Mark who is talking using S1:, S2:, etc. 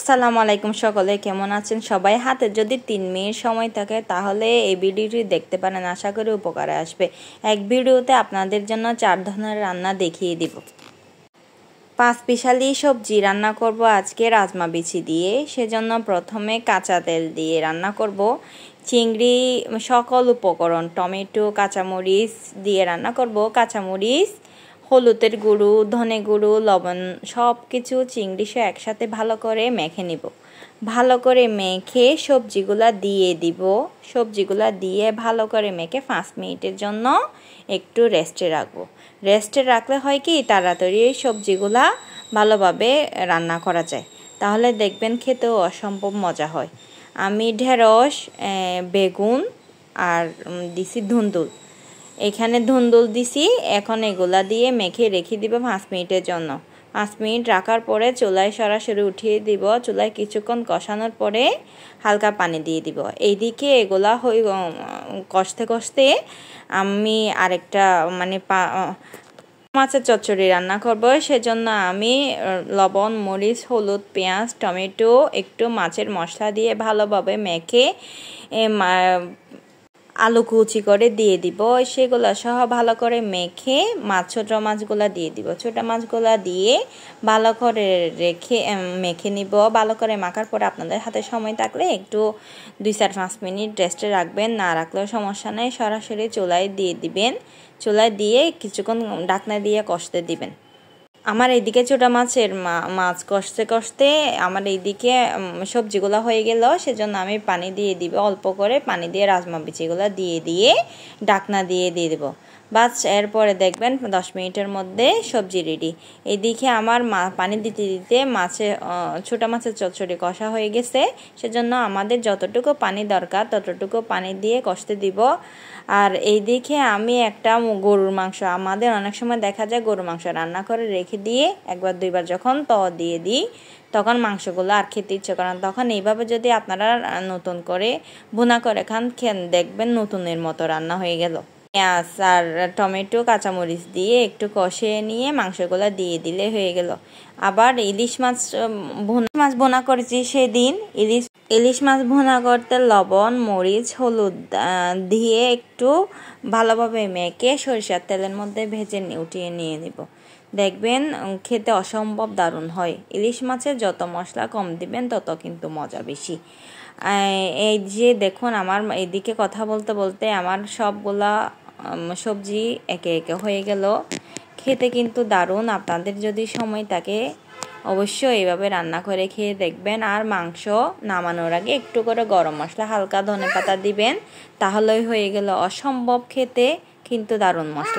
S1: আসসালামু আলাইকুম, সকলে কেমন আছেন সবাই। হাতে যদি 3 মিনিট সময় থাকে তাহলে এই ভিডিওটি দেখতে পারেন, আশা করি উপকারে আসবে। এক ভিডিওতে আপনাদের জন্য 4 ধরনের রান্না দেখিয়ে দিব। 5 স্পেশালি সবজি রান্না করব আজকে রাজমা বিচি দিয়ে। সেজন্য প্রথমে কাঁচা তেল দিয়ে রান্না করব। চিংড়ি, সকল উপকরণ, টমেটো, কাঁচামরিচ দিয়ে রান্না করব। কাঁচামরিচ, হলুদের গুঁড়ো, ধনে গুঁড়ো, লবণ সব কিছু চিংড়ি সহ একসাথে ভালো করে মেখে নিব। ভালো করে মেখে সবজিগুলা দিয়ে দিব। সবজিগুলা দিয়ে ভালো করে মেখে 5 মিনিটের জন্য একটু রেস্টে রাখবো। রেস্টে রাখলে হয় কি, তাড়াতাড়ি সবজিগুলা ভালোভাবে রান্না করা যায়। তাহলে দেখবেন খেতেও অসম্ভব মজা হয়। আমি ঢেঁড়স, বেগুন আর দিছি ধুন্দুল। এখানে ধুন্দুল দিছি। এখন এগুলা দিয়ে মেখে রেখে দিব 5 মিনিটের জন্য। 5 মিনিট রাখার পরে চুলায় সরাসরি উঠিয়ে দিব। চুলায় কিছুক্ষণ কষানোর পরে হালকা পানি দিয়ে দিব। এইদিকে এগুলা কষতে কষতে আমি আরেকটা মাছের চচ্চড়ি রান্না করব। সেজন্য আমি লবণ, মরিচ, হলুদ, পেঁয়াজ, টমেটো, একটু মাছের মশলা দিয়ে ভালোভাবে মেখে আলু কুচি করে দিয়ে দিব। সেগুলো সহ ভালো করে মেখে ছোট মাছগুলা দিয়ে দিব। ছোট মাছগুলা দিয়ে ভালো করে মেখে নিব। ভালো করে মাখার পরে আপনাদের হাতে সময় থাকলে একটু 2-4-5 মিনিট রেস্টে রাখবেন, না রাখলেও সমস্যা নেই। সরাসরি চুলায় দিয়ে দিবেন। চুলায় দিয়ে কিছুক্ষণ ঢাকনা দিয়ে কষতে দিবেন। আমার এইদিকে ছোটো মাছ কষতে কষতে আমার এইদিকে সবজিগুলো হয়ে গেল। সেজন্য আমি পানি দিয়ে দিব, অল্প করে পানি দিয়ে রাজমা বিচিগুলো দিয়ে ঢাকনা দিয়ে দেবো। বাস এরপরে দেখবেন 10 মিনিটের মধ্যে সবজি রেডি। এইদিকে আমার পানি দিতে দিতে ছোটো মাছের চচ্চড়ি কষা হয়ে গেছে। সেজন্য আমাদের যতটুকু পানি দরকার ততটুকু পানি দিয়ে কষতে দিব। আর এইদিকে আমি একটা গরুর মাংস, আমাদের অনেক সময় দেখা যায় গরুর মাংস রান্না করে রেখে দিয়ে 1-2 বার যখন দিয়ে দিই তখন মাংসগুলো আর খেতে ইচ্ছে করে না। তখন এইভাবে যদি আপনারা নতুন করে ভুনা করে খান, দেখবেন নতুনের মতো রান্না হয়ে গেল। পেঁয়াজ আর টমেটো, কাঁচামরিচ দিয়ে একটু কষিয়ে নিয়ে মাংসগুলো দিয়ে দিলে হয়ে গেল। আবার ইলিশ মাছ ভুনা করেছি সেদিন। ইলিশ মাছ ভুনা করতে লবণ, মরিচ, হলুদ দিয়ে একটু ভালোভাবে মেখে সরিষার তেলের মধ্যে ভেজে উঠিয়ে নিয়ে নিব। দেখবেন খেতে অসম্ভব দারুণ হয়। ইলিশ মাছের যত মশলা কম দিবেন তত কিন্তু মজা বেশি। এই যে দেখুন, আমার এইদিকে কথা বলতে বলতে আমার সবগুলা সবজি একে একে হয়ে গেল। খেতে কিন্তু দারুণ। আপনাদের যদি সময় থাকে অবশ্যই এইভাবে রান্না করে খেয়ে দেখবেন। আর মাংস নামানোর আগে একটু করে গরম মশলা, হালকা ধনেপাতা দিবেন, তাহলেই হয়ে গেল অসম্ভব খেতে কিন্তু দারুণ মশলা।